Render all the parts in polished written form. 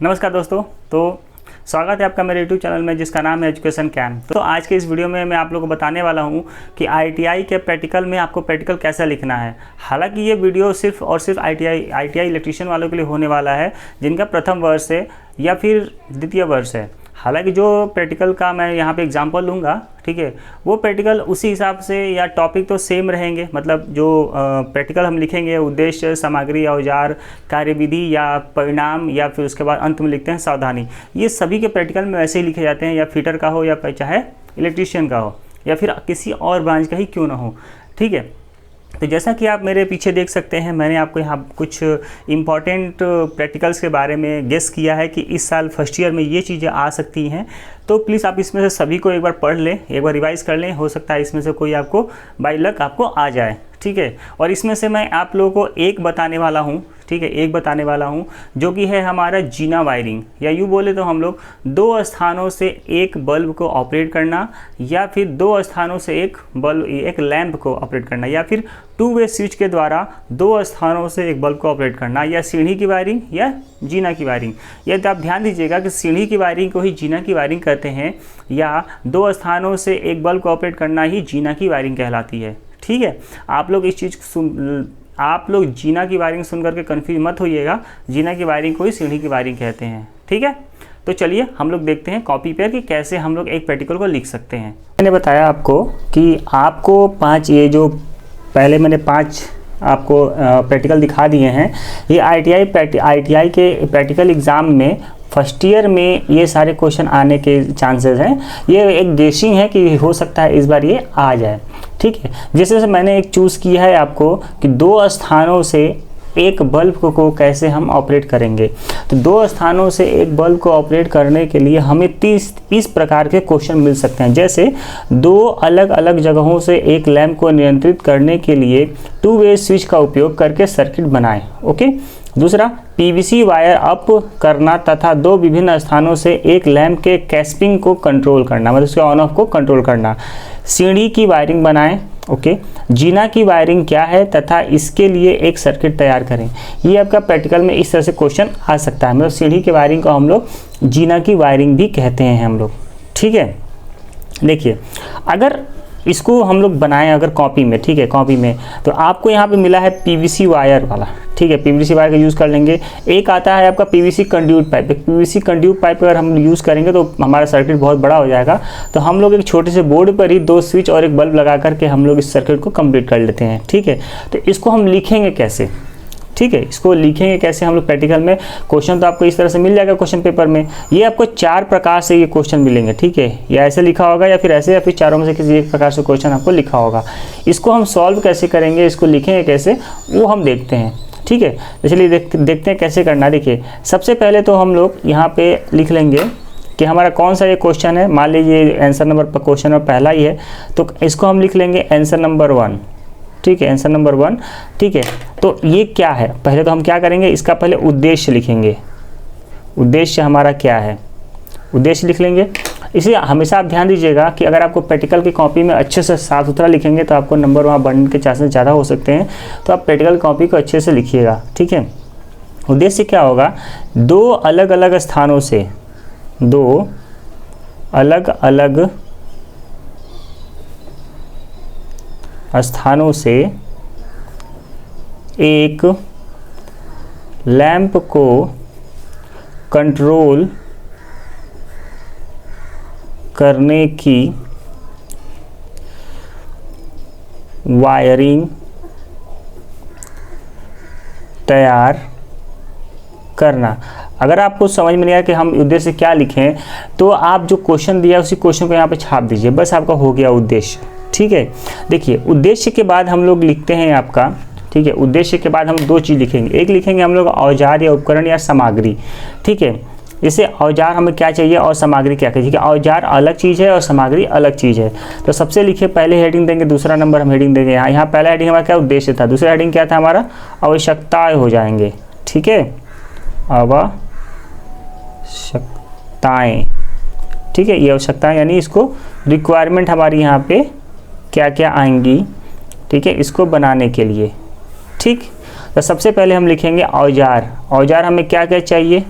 नमस्कार दोस्तों, तो स्वागत है आपका मेरे यूट्यूब चैनल में जिसका नाम है एजुकेशन कैम्प। तो आज के इस वीडियो में मैं आप लोगों को बताने वाला हूं कि आईटीआई के प्रैक्टिकल में आपको प्रैक्टिकल कैसा लिखना है। हालांकि ये वीडियो सिर्फ और सिर्फ आईटीआई इलेक्ट्रीशियन वालों के लिए होने वाला है जिनका प्रथम वर्ष है या फिर द्वितीय वर्ष है। हालांकि जो प्रैक्टिकल का मैं यहाँ पे एग्जांपल लूँगा, ठीक है, वो प्रैक्टिकल उसी हिसाब से या टॉपिक तो सेम रहेंगे। मतलब जो प्रैक्टिकल हम लिखेंगे, उद्देश्य, सामग्री, औजार, कार्यविधि या परिणाम, या फिर उसके बाद अंत में लिखते हैं सावधानी। ये सभी के प्रैक्टिकल में वैसे ही लिखे जाते हैं, या फिटर का हो या चाहे इलेक्ट्रीशियन का हो या फिर किसी और ब्रांच का ही क्यों ना हो, ठीक है। तो जैसा कि आप मेरे पीछे देख सकते हैं, मैंने आपको यहाँ कुछ इम्पॉर्टेंट प्रैक्टिकल्स के बारे में गेस किया है कि इस साल फर्स्ट ईयर में ये चीज़ें आ सकती हैं। तो प्लीज़ आप इसमें से सभी को एक बार पढ़ लें, एक बार रिवाइज़ कर लें। हो सकता है इसमें से कोई आपको बाय लक आपको आ जाए, ठीक है। और इसमें से मैं आप लोगों को एक बताने वाला हूँ, ठीक है, एक बताने वाला हूँ जो कि है हमारा जीना वायरिंग, या यूँ बोले तो हम लोग दो स्थानों से एक बल्ब को ऑपरेट करना, या फिर दो स्थानों से एक लैंप को ऑपरेट करना, या फिर टू वे स्विच के द्वारा दो स्थानों से एक बल्ब को ऑपरेट करना, या सीढ़ी की वायरिंग या जीना की वायरिंग। यदि आप ध्यान दीजिएगा कि सीढ़ी की वायरिंग को ही जीना की वायरिंग कहते हैं, या दो स्थानों से एक बल्ब को ऑपरेट करना ही जीना की वायरिंग कहलाती है, ठीक है। आप लोग इस चीज़ को आप लोग जीना की वायरिंग सुन करके कन्फ्यूज मत होइएगा। जीना की वायरिंग को ही सीढ़ी की वायरिंग कहते हैं, ठीक है। तो चलिए हम लोग देखते हैं कॉपी पर कि कैसे हम लोग एक प्रैक्टिकल को लिख सकते हैं। मैंने बताया आपको कि आपको 5 ये जो पहले मैंने 5 आपको प्रैक्टिकल दिखा दिए हैं। ये आईटीआई के प्रैक्टिकल एग्ज़ाम में फर्स्ट ईयर में ये सारे क्वेश्चन आने के चांसेस हैं। ये एक गेसिंग है कि हो सकता है इस बार ये आ जाए, ठीक है। जैसे मैंने एक चूज़ किया है आपको कि दो स्थानों से एक बल्ब को कैसे हम ऑपरेट करेंगे। तो दो स्थानों से एक बल्ब को ऑपरेट करने के लिए हमें 30 प्रकार के क्वेश्चन मिल सकते हैं। जैसे दो अलग अलग जगहों से एक लैंप को नियंत्रित करने के लिए टू वे स्विच का उपयोग करके सर्किट बनाएं, ओके। दूसरा, पीवीसी वायर अप करना तथा दो विभिन्न स्थानों से एक लैंप के कैस्पिंग को कंट्रोल करना, मतलब उसके ऑन ऑफ को कंट्रोल करना। सीढ़ी की वायरिंग बनाएं, ओके। जीना की वायरिंग क्या है तथा इसके लिए एक सर्किट तैयार करें। ये आपका प्रैक्टिकल में इस तरह से क्वेश्चन आ सकता है। मतलब सीढ़ी की वायरिंग को हम लोग जीना की वायरिंग भी कहते हैं हम लोग, ठीक है। देखिए, अगर इसको हम लोग बनाएं अगर कॉपी में, ठीक है, कॉपी में, तो आपको यहाँ पे मिला है पीवीसी वायर वाला, ठीक है। पीवीसी वायर का यूज़ कर लेंगे। एक आता है आपका PVC conduit pipe. PVC conduit pipe अगर हम यूज़ करेंगे तो हमारा सर्किट बहुत बड़ा हो जाएगा। तो हम लोग एक छोटे से बोर्ड पर ही दो स्विच और एक बल्ब लगा करके हम लोग इस सर्किट को कंप्लीट कर लेते हैं, ठीक है। तो इसको हम लिखेंगे कैसे, ठीक है, इसको लिखेंगे कैसे हम लोग प्रैक्टिकल में। क्वेश्चन तो आपको इस तरह से मिल जाएगा क्वेश्चन पेपर में। ये आपको 4 प्रकार से ये क्वेश्चन मिलेंगे, ठीक है। या ऐसे लिखा होगा या फिर ऐसे, या फिर चारों में से किसी एक प्रकार से क्वेश्चन आपको लिखा होगा। इसको हम सॉल्व कैसे करेंगे, इसको लिखेंगे कैसे, वो हम देखते हैं, ठीक है। तो चलिए देखते हैं कैसे करना। देखिए, सबसे पहले तो हम लोग यहाँ पे लिख लेंगे कि हमारा कौन सा ये क्वेश्चन है। मान लीजिए आंसर नंबर पर क्वेश्चन नंबर पहला ही है, तो इसको हम लिख लेंगे आंसर नंबर 1, ठीक है, आंसर नंबर 1, ठीक है। तो ये क्या है, पहले तो हम क्या करेंगे, इसका पहले उद्देश्य लिखेंगे। उद्देश्य हमारा क्या है, उद्देश्य लिख लेंगे। इसे हमेशा आप ध्यान दीजिएगा कि अगर आपको प्रैक्टिकल की कॉपी में अच्छे से साफ सुथरा लिखेंगे तो आपको नंबर वहाँ बढ़ने के चांसेस ज़्यादा हो सकते हैं। तो आप प्रैक्टिकल कॉपी को अच्छे से लिखिएगा, ठीक है। उद्देश्य क्या होगा, दो अलग अलग स्थानों से, दो अलग अलग स्थानों से एक लैंप को कंट्रोल करने की वायरिंग तैयार करना। अगर आपको समझ में नहीं आया कि हम उद्देश्य क्या लिखें, तो आप जो क्वेश्चन दिया उसी क्वेश्चन को यहाँ पे छाप दीजिए, बस आपका हो गया उद्देश्य, ठीक है। देखिए, उद्देश्य के बाद हम लोग लिखते हैं आपका, ठीक है। उद्देश्य के बाद हम 2 चीज़ लिखेंगे। एक लिखेंगे हम लोग औजार या उपकरण या सामग्री, ठीक है। जैसे औजार हमें क्या चाहिए और सामग्री क्या चाहिए, औजार अलग चीज़ है और सामग्री अलग चीज़ है। तो सबसे लिखिए, पहले हेडिंग देंगे, दूसरा नंबर हम हेडिंग देंगे। यहाँ पहला हेडिंग हमारा क्या उद्देश्य था, दूसरा हेडिंग क्या था हमारा आवश्यकताएं हो जाएंगे, ठीक है, आवश्यकताएं, ठीक है। ये आवश्यकताएं यानी इसको रिक्वायरमेंट हमारी यहाँ पे क्या क्या आएंगी, ठीक है, इसको बनाने के लिए, ठीक। तो सबसे पहले हम लिखेंगे औजार। औजार हमें क्या क्या चाहिए,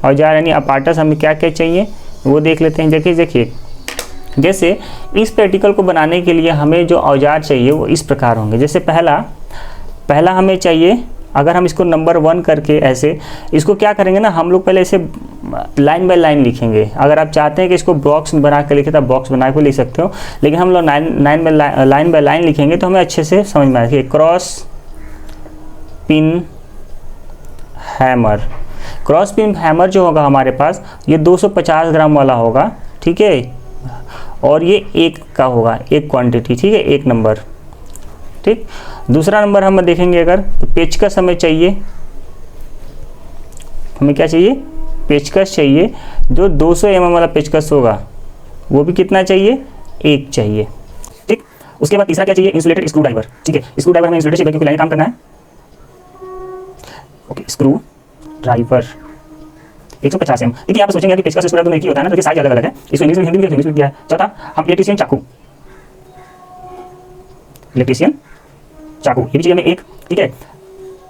औजार यानी अपार्टस हमें क्या क्या चाहिए वो देख लेते हैं। देखिए जैसे इस प्रैक्टिकल को बनाने के लिए हमें जो औजार चाहिए वो इस प्रकार होंगे। जैसे पहला हमें चाहिए, अगर हम इसको नंबर 1 करके ऐसे इसको क्या करेंगे ना, हम लोग पहले इसे लाइन बाय लाइन लिखेंगे। अगर आप चाहते हैं कि इसको बॉक्स बना के लिखे तो आप बॉक्स बना के लिख सकते हो, लेकिन हम लोग लाइन बाय लाइन लिखेंगे तो हमें अच्छे से समझ में आएगा। Cross pin hammer, cross pin hammer जो होगा हमारे पास ये 250 ग्राम वाला होगा, ठीक है, और ये 1 का होगा, 1 क्वांटिटी, ठीक है, 1 नंबर, ठीक। दूसरा नंबर हम देखेंगे अगर तो पेचकस हमें चाहिए, हमें क्या चाहिए, पेचकस चाहिए। जो 200 mm वाला पेचकस होगा वो भी कितना चाहिए, 1 चाहिए, ठीक। उसके बाद तीसरा क्या चाहिए, इंसुलेटेड स्क्रू ड्राइवर, ठीक है। स्क्रू ड्राइवर हमें इंसुलेटेड क्योंकि लाइन काम करना है, ओके। स्क्रू ड्राइवर 150 mm, देखिए आप सोचेंगे कि पेचकस स्क्रू ड्राइवर एक ही होता है ना, तो साइज अलग अलग है। इसको इंग्लिश में हिंदी में इंग्लिश में दिया है। चौथा हम इलेक्ट्रीशियन चाकू, इलेक्ट्रीशियन चाकू ये भी चाहिए हमें 1, ठीक है।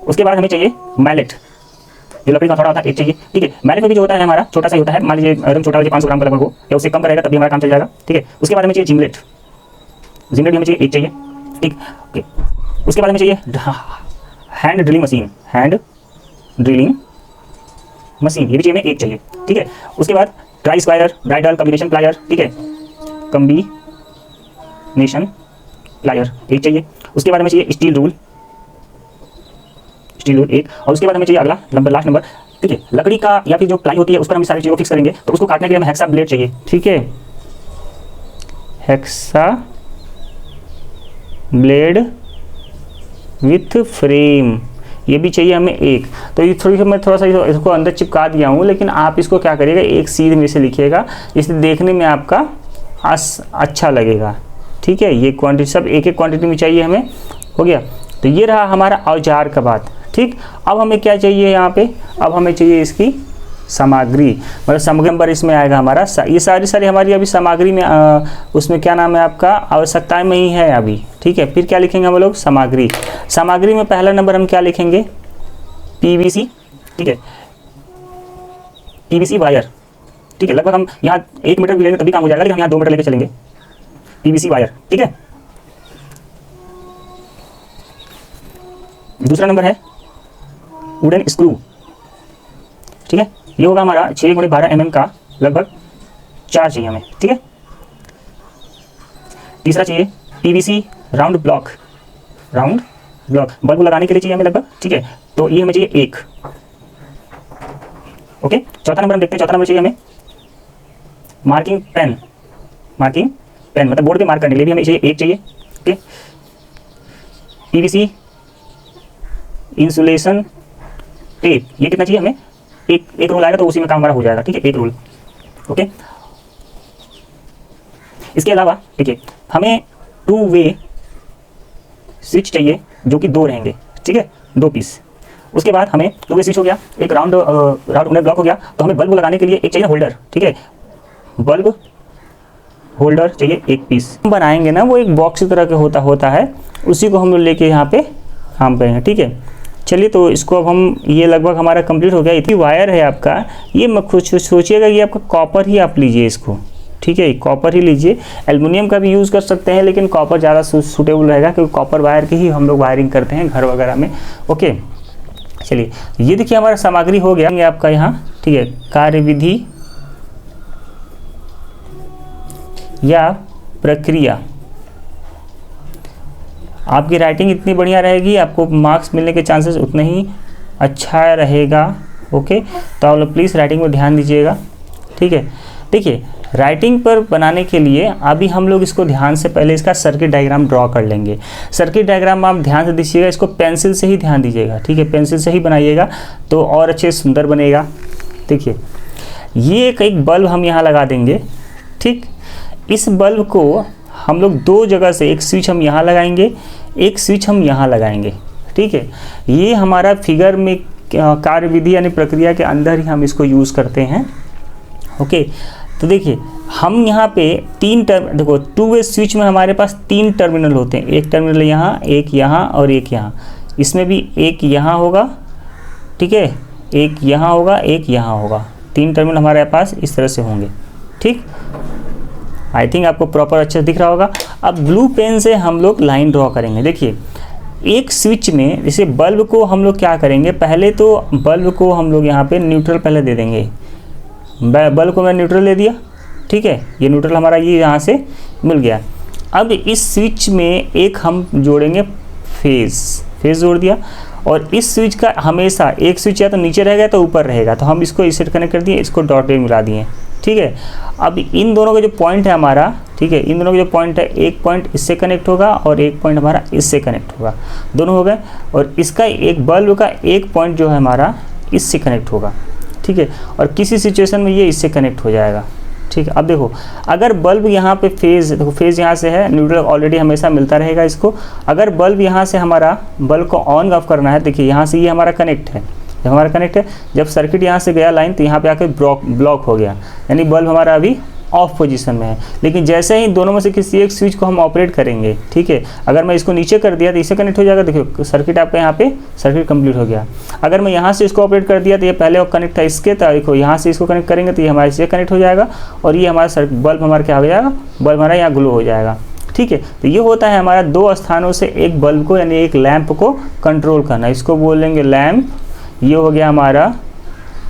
उसके बाद हमें चाहिए मैलेट, जो लकड़ी का थोड़ा होता है, 1 चाहिए, ठीक है। मैलेट में भी जो होता है हमारा छोटा सा ही होता है, मान लीजिए एकदम छोटा हो, 500 ग्राम का लगभग हो या उससे कम का रहेगा तब भी हमारा काम चल जाएगा, ठीक है। उसके बाद हमें चाहिए जिमलेट, जिमलेट हमें चाहिए 1 चाहिए, ठीक, ओके। उसके बाद हमें चाहिए hand drilling machine, hand drilling machine ये भी चाहिए हमें 1 चाहिए, ठीक है। उसके बाद try square bridal combination plier, ठीक है, कॉम्बिनेशन प्लायर 1 चाहिए। उसके बाद हमें चाहिए स्टील रूल, स्टील रूल 1। और उसके बाद हमें चाहिए अगला नंबर, लास्ट नंबर, ठीक है। लकड़ी का या फिर जो प्लाई होती है उस पर हम सारी चीज़ों को फिक्स करेंगे, तो उसको काटने के लिए हमें हेक्सा ब्लेड चाहिए, ठीक है, हेक्सा ब्लेड विथ फ्रेम ये भी चाहिए हमें 1। तो ये मैं थोड़ा सा इसको अंदर चिपका दिया हूँ, लेकिन आप इसको क्या करिएगा, एक सीध में से लिखिएगा, इससे देखने में आपका अच्छा लगेगा, ठीक है। ये क्वांटिटी सब एक क्वांटिटी में चाहिए हमें, हो गया। तो ये रहा हमारा औजार का बात, ठीक। अब हमें क्या चाहिए यहाँ पे, अब हमें चाहिए इसकी सामग्री, मतलब सामग्री नंबर इसमें आएगा हमारा। ये सारी हमारी अभी सामग्री में उसमें क्या नाम है आपका, आवश्यकताएं में ही है अभी, ठीक है। फिर क्या लिखेंगे हम लोग, सामग्री। सामग्री में पहला नंबर हम क्या लिखेंगे, पीवीसी, ठीक है, पीवीसी वायर, ठीक है। लगभग हम यहाँ 1 मीटर भी लेंगे तभी काम हो जाएगा, लेकिन हम यहाँ 2 मीटर लेकर चलेंगे, पीवीसी वायर, ठीक है। दूसरा नंबर है वुडन स्क्रू, ठीक है, ये होगा हमारा 6x12 mm का, लगभग 4 चाहिए हमें, ठीक है। तीसरा चाहिए PVC round block, round block bulb लगाने के लिए चाहिए हमें लगभग, ठीक है, तो ये हमें चाहिए 1, ओके। चौथा नंबर हम देखते हैं, चौथा नंबर चाहिए हमें मार्किंग पेन, मार्किंग पेन मतलब बोर्ड पे मार्क करने के लिए भी हमें चाहिए 1 चाहिए, ओके। पीवीसी इंसुलेशन टेप ये कितना चाहिए हमें, एक रोल आएगा तो उसी में काम हमारा हो जाएगा, ठीक है, 1 रोल, ओके। इसके अलावा ठीक है हमें 2 वे स्विच चाहिए जो कि 2 रहेंगे, ठीक है, 2 पीस। उसके बाद हमें 2 वे स्विच हो गया, एक राउंड ब्लॉक हो गया, तो हमें बल्ब लगाने के लिए एक चाहिए होल्डर, ठीक है, बल्ब होल्डर चाहिए 1 पीस। हम बनाएंगे ना वो एक बॉक्स की तरह के होता है, उसी को हम लोग लेके यहाँ पे काम करेंगे, ठीक है। चलिए तो इसको अब हम ये लगभग हमारा कंप्लीट हो गया। इतनी वायर है आपका, ये मत कुछ सोचिएगा ये आपका कॉपर ही आप लीजिए इसको, ठीक है, कॉपर ही लीजिए। एल्युमिनियम का भी यूज़ कर सकते हैं लेकिन कॉपर ज़्यादा सूटेबल रहेगा क्योंकि कॉपर वायर की ही हम लोग वायरिंग करते हैं घर वगैरह में, ओके। चलिए ये देखिए हमारा सामग्री हो गया ये आपका यहाँ, ठीक है, कार्यविधि या प्रक्रिया। आपकी राइटिंग इतनी बढ़िया रहेगी, आपको मार्क्स मिलने के चांसेस उतने ही अच्छा रहेगा, ओके। तो आप लोग प्लीज़ राइटिंग में ध्यान दीजिएगा, ठीक है। देखिए राइटिंग पर बनाने के लिए अभी हम लोग इसको ध्यान से पहले इसका सर्किट डायग्राम ड्रॉ कर लेंगे। सर्किट डायग्राम आप ध्यान से दीजिएगा, इसको पेंसिल से ही ध्यान दीजिएगा, ठीक है, पेंसिल से ही बनाइएगा तो और अच्छे सुंदर बनेगा। देखिए ये एक बल्ब हम यहाँ लगा देंगे, ठीक। इस बल्ब को हम लोग 2 जगह से, एक स्विच हम यहाँ लगाएंगे, एक स्विच हम यहाँ लगाएंगे, ठीक है। ये हमारा फिगर में कार्यविधि यानी प्रक्रिया के अंदर ही हम इसको यूज़ करते हैं, ओके। तो देखिए हम यहाँ पे 3 देखो 2 वे स्विच में हमारे पास 3 टर्मिनल होते हैं, एक टर्मिनल यहाँ, एक यहाँ और एक यहाँ। इसमें भी एक यहाँ होगा, ठीक है, एक यहाँ होगा, एक यहाँ होगा, 3 टर्मिनल हमारे पास इस तरह से होंगे। ठीक, आई थिंक आपको प्रॉपर अच्छे से दिख रहा होगा। अब ब्लू पेन से हम लोग लाइन ड्रॉ करेंगे। देखिए एक स्विच में जैसे बल्ब को हम लोग क्या करेंगे, पहले तो बल्ब को हम लोग यहाँ पे न्यूट्रल पहले दे देंगे। बल्ब को मैं न्यूट्रल दे दिया, ठीक है, ये न्यूट्रल हमारा ये यहाँ से मिल गया। अब इस स्विच में एक हम जोड़ेंगे फेज़ जोड़ दिया, और इस स्विच का हमेशा एक स्विच या तो नीचे रहेगा तो ऊपर रहेगा, तो हम इसको इसे कनेक्ट कर दिए, इसको डॉटेड मिला दिए। ठीक है, अब इन दोनों का जो पॉइंट है हमारा, ठीक है, इन दोनों का जो पॉइंट है, एक पॉइंट इससे कनेक्ट होगा और एक पॉइंट हमारा इससे कनेक्ट होगा, दोनों हो गए। और इसका एक बल्ब का एक पॉइंट जो है हमारा इससे कनेक्ट होगा। ठीक है, और किसी सिचुएशन में ये इससे कनेक्ट हो जाएगा। ठीक है, अब देखो अगर बल्ब यहाँ पे फेज़, देखो फेज़ यहाँ से है, न्यूट्रल ऑलरेडी हमेशा मिलता रहेगा इसको। अगर बल्ब यहाँ से हमारा बल्ब को ऑन ऑफ करना है, देखिए यहाँ से ये हमारा कनेक्ट है, जब हमारा कनेक्ट है, जब सर्किट यहाँ से गया लाइन तो यहाँ पे आके ब्लॉक हो गया, यानी बल्ब हमारा अभी ऑफ पोजीशन में है। लेकिन जैसे ही दोनों में से किसी एक स्विच को हम ऑपरेट करेंगे, ठीक है, अगर मैं इसको नीचे कर दिया तो इससे कनेक्ट हो जाएगा, देखिए सर्किट आपका यहाँ पे सर्किट कंप्लीट हो गया। अगर मैं यहाँ से इसको ऑपरेट कर दिया तो ये पहले वो कनेक्ट था इसके, तो देखो यहाँ से इसको कनेक्ट करेंगे तो ये हमारे से कनेक्ट हो जाएगा, और ये हमारा बल्ब हमारा क्या हो जाएगा, बल्ब हमारा यहाँ ग्लो हो जाएगा। ठीक है, तो ये होता है हमारा 2 स्थानों से एक बल्ब को यानी एक लैंप को कंट्रोल करना, इसको बोलेंगे लैंप। ये हो गया हमारा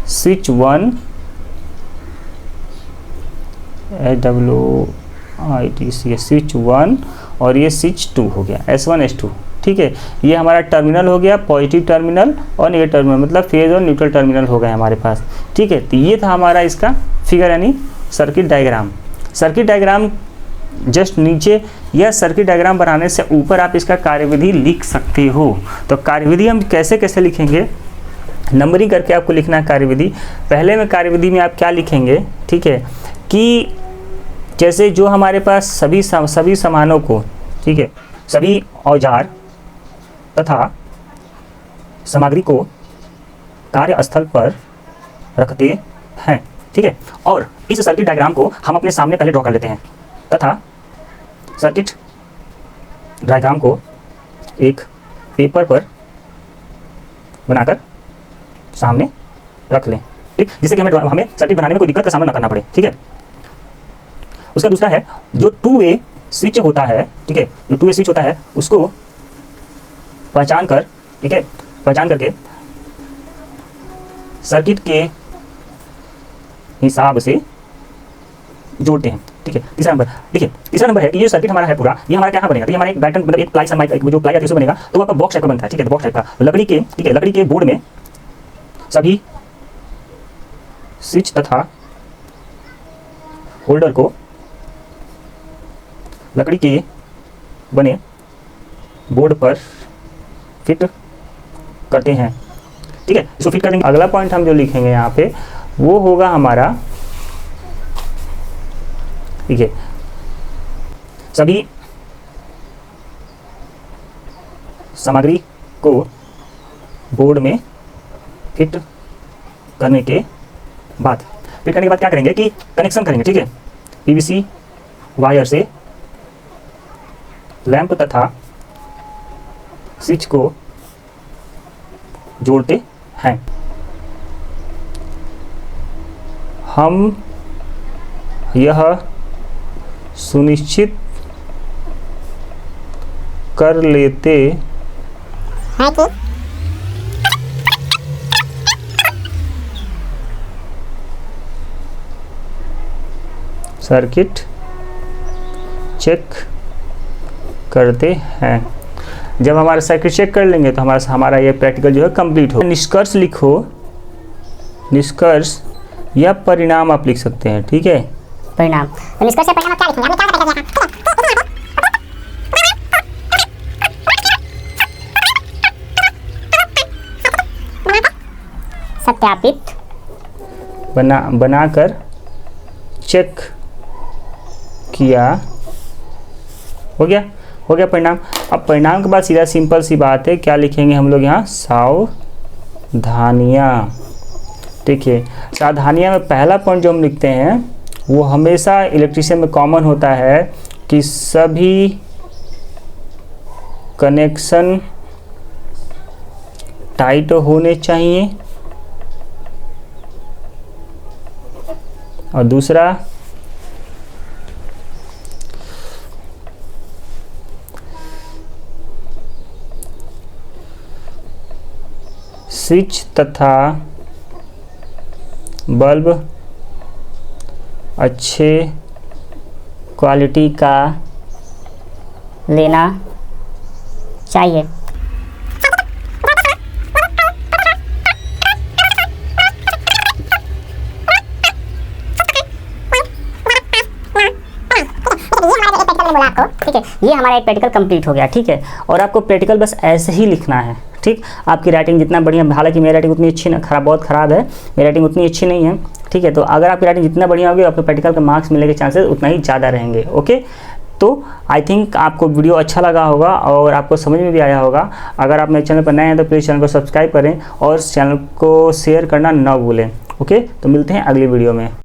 स्विच 1 SWITC स्विच 1, और ये स्विच 2 हो गया S1 S2। ठीक है, ये हमारा टर्मिनल हो गया, पॉजिटिव टर्मिनल और नेगेटिव टर्मिनल, मतलब फेज और न्यूट्रल टर्मिनल हो गए हमारे पास। ठीक है, तो ये था हमारा इसका फिगर यानी circuit diagram. Circuit diagram just नीचे या सर्किट डायग्राम बनाने से ऊपर आप इसका कार्यविधि लिख सकते हो। तो कार्यविधि हम कैसे कैसे लिखेंगे, नंबरिंग करके आपको लिखना है कार्यविधि। पहले में कार्यविधि में आप क्या लिखेंगे, ठीक है, कि जैसे जो हमारे पास सभी सामानों को, ठीक है, सभी औजार तथा सामग्री को कार्यस्थल पर रखते हैं। ठीक है, और इस सर्किट डायग्राम को हम अपने सामने पहले ड्रॉ कर लेते हैं, तथा सर्किट डायग्राम को एक पेपर पर बनाकर सामने रख लें। ठीक, जिससे कि हमें सर्किट बनाने में कोई दिक्कत का सामना न करना पड़े। ठीक है, उसका दूसरा है जो 2 वे स्विच होता है, ठीक है, जो 2 वे स्विच होता है उसको पहचान कर, ठीक है, पहचान करके सर्किट के हिसाब से जोड़ते हैं। ठीक है, तीसरा नंबर देखिए, तीसरा नंबर है कि ये सर्किट हमारा है पूरा, ये हमारा क्या बनेगा, तो ये हमारा एक बैटन मतलब एक प्लाई सनमाइक जो प्लाई आती है उससे बनेगा, तो वो आपका बॉक्स टाइप का बनता है। ठीक है, बॉक्स टाइप का लकड़ी के, ठीक है, लकड़ी के बोर्ड में सभी स्विच तथा होल्डर को लकड़ी के बने बोर्ड पर फिट करते हैं। ठीक है, इसको फिट कर देंगे। अगला पॉइंट हम जो लिखेंगे यहाँ पे वो होगा हमारा, ठीक है, सभी सामग्री को बोर्ड में फिट करने के बाद क्या करेंगे कि कनेक्शन करेंगे। ठीक है, पीवीसी वायर से लैंप तथा स्विच को जोड़ते हैं। हम यह सुनिश्चित कर लेते हैं कि सर्किट चेक करते हैं। जब हमारा सर्किट चेक कर लेंगे तो हमारा ये प्रैक्टिकल जो है कंप्लीट हो। निष्कर्ष लिखो, निष्कर्ष या परिणाम आप लिख सकते हैं। ठीक है, परिणाम, तो निष्कर्ष या परिणाम क्या लिखेंगे, हमने क्या पता किया सत्यापित बनाकर चेक किया, हो गया परिणाम। अब परिणाम के बाद सीधा सिंपल सी बात है, क्या लिखेंगे हम लोग यहाँ, सावधानियाँ। ठीक है, सावधानियाँ में पहला पॉइंट जो हम लिखते हैं वो हमेशा इलेक्ट्रिशियन में कॉमन होता है कि सभी कनेक्शन टाइट होने चाहिए और दूसरा स्विच तथा बल्ब अच्छे क्वालिटी का लेना चाहिए। ठीक है, ये हमारा एक प्रैक्टिकल कंप्लीट हो गया। ठीक है, और आपको प्रैक्टिकल बस ऐसे ही लिखना है। ठीक, आपकी राइटिंग जितना बढ़िया, हालांकि मेरी राइटिंग उतनी अच्छी ना, बहुत ख़राब है, मेरी राइटिंग उतनी अच्छी नहीं है। ठीक है, तो अगर आपकी राइटिंग जितना बढ़िया होगी आपको प्रैक्टिकल के मार्क्स मिलने के चांसेस उतना ही ज़्यादा रहेंगे। ओके, तो आई थिंक आपको वीडियो अच्छा लगा होगा और आपको समझ में भी आया होगा। अगर आप मेरे चैनल पर नए हैं तो प्लीज़ चैनल को सब्सक्राइब करें और चैनल को शेयर करना ना भूलें। ओके, तो मिलते हैं अगली वीडियो में।